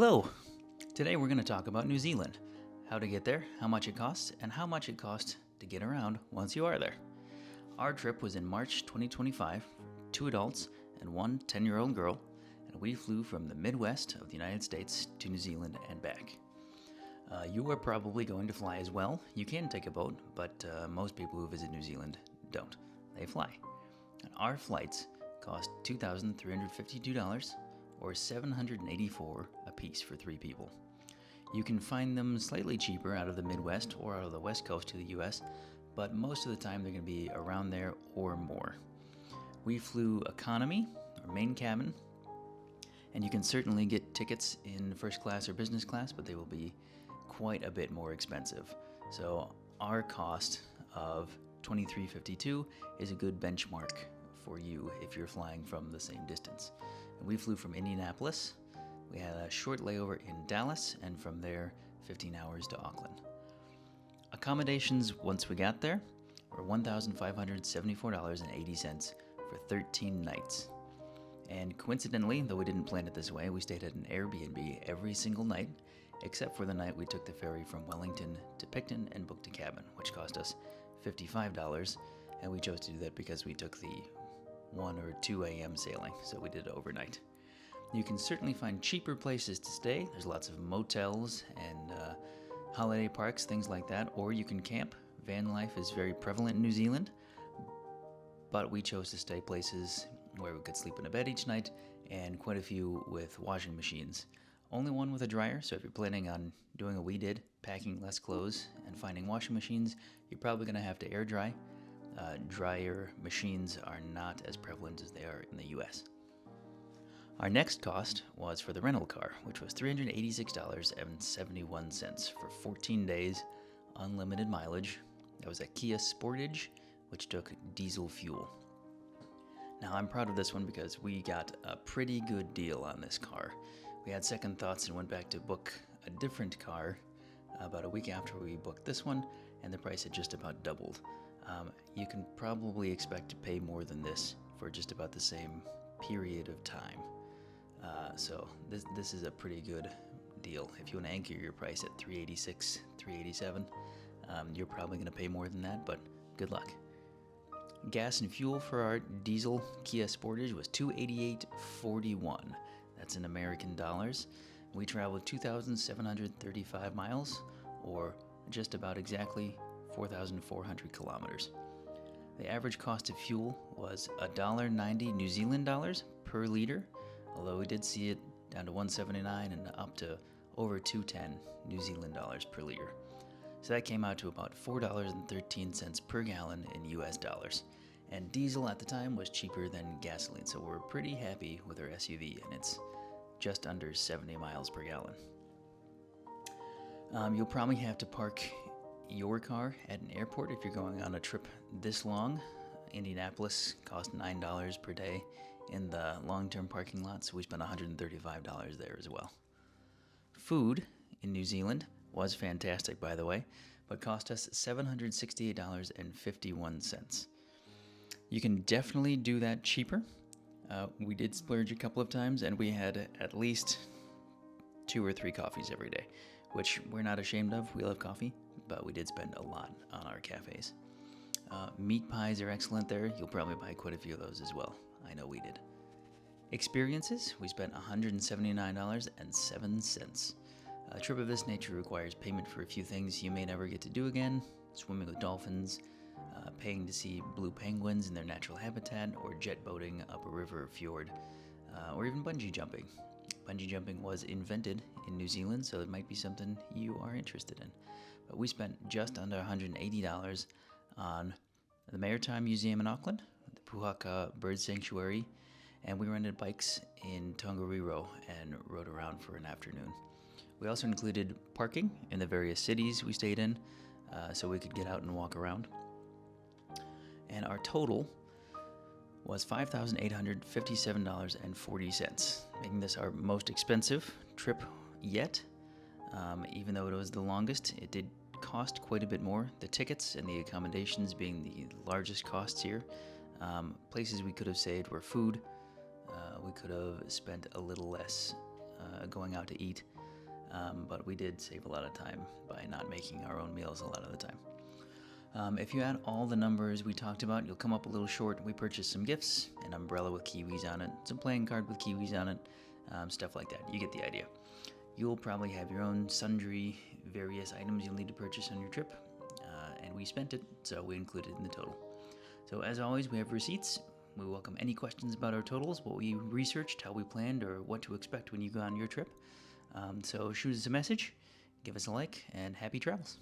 Hello! Today we're going to talk about New Zealand, how to get there, how much it costs, and how much it costs to get around once you are there. Our trip was in March 2025, 2 adults and one 10-year-old girl, and we flew from the Midwest of the United States to New Zealand and back. You are probably going to fly as well. You can take a boat, but most people who visit New Zealand don't. They fly. And our flights cost $2,352 or $784 a piece for 3 people. You can find them slightly cheaper out of the Midwest or out of the West Coast to the US, but most of the time they're going to be around there or more. We flew economy, or main cabin, and you can certainly get tickets in first class or business class, but they will be quite a bit more expensive. So our cost of $23.52 is a good benchmark for you if you're flying from the same distance. And we flew from Indianapolis. We had a short layover in Dallas, and from there 15 hours to Auckland. Accommodations once we got there were $1,574.80 for 13 nights. And coincidentally, though we didn't plan it this way, we stayed at an Airbnb every single night, except for the night we took the ferry from Wellington to Picton and booked a cabin, which cost us $55, and we chose to do that because we took the 1 or 2 a.m. sailing, so we did it overnight. You can certainly find cheaper places to stay. There's lots of motels and holiday parks, things like that, or you can camp. Van life is very prevalent in New Zealand, but we chose to stay places where we could sleep in a bed each night, and quite a few with washing machines. Only one with a dryer, so if you're planning on doing what we did, packing less clothes and finding washing machines, you're probably going to have to air dry. Dryer machines are not as prevalent as they are in the US. Our next cost was for the rental car, which was $386.71 for 14 days, unlimited mileage. That was a Kia Sportage, which took diesel fuel. Now, I'm proud of this one because we got a pretty good deal on this car. We had second thoughts and went back to book a different car about a week after we booked this one, and the price had just about doubled. You can probably expect to pay more than this for just about the same period of time. So this is a pretty good deal. If you want to anchor your price at $386, $387, you're probably going to pay more than that, but good luck. Gas and fuel for our diesel Kia Sportage was $288.41. That's in American dollars. We traveled 2,735 miles, or just about exactly 4,400 kilometers. The average cost of fuel was $1.90 New Zealand dollars per liter, although we did see it down to $1.79 and up to over $2.10 New Zealand dollars per liter. So that came out to about $4.13 per gallon in US dollars. And diesel at the time was cheaper than gasoline, so we're pretty happy with our SUV, and it's just under 70 miles per gallon. You'll probably have to park your car at an airport if you're going on a trip this long. Indianapolis cost $9 per day in the long-term parking lot, so we spent $135 there as well. Food in New Zealand was fantastic, by the way, but cost us $768.51. You can definitely do that cheaper. We did splurge a couple of times, and we had at least 2 or 3 coffees every day, which we're not ashamed of. We love coffee, but we did spend a lot on our cafes. Meat pies are excellent there. You'll probably buy quite a few of those as well. I know we did. Experiences, we spent $179.07. A trip of this nature requires payment for a few things you may never get to do again: swimming with dolphins, paying to see blue penguins in their natural habitat, or jet boating up a river or fjord, or even bungee jumping. Bungee jumping was invented in New Zealand, so it might be something you are interested in. But we spent just under $180 on the Maritime Museum in Auckland, the Puhaka Bird Sanctuary, and we rented bikes in Tongariro and rode around for an afternoon. We also included parking in the various cities we stayed in, so we could get out and walk around. And our total was $5,857.40, making this our most expensive trip yet. Even though it was the longest, it did cost quite a bit more. The tickets and the accommodations being the largest costs here. Places we could have saved were food. We could have spent a little less going out to eat, but we did save a lot of time by not making our own meals a lot of the time. If you add all the numbers we talked about, you'll come up a little short. We purchased some gifts, an umbrella with kiwis on it, some playing card with kiwis on it, stuff like that. You get the idea. You'll probably have your own sundry various items you'll need to purchase on your trip, and we spent it, so we included it in the total. So as always, we have receipts. We welcome any questions about our totals, what we researched, how we planned, or what to expect when you go on your trip. So shoot us a message, give us a like, and happy travels.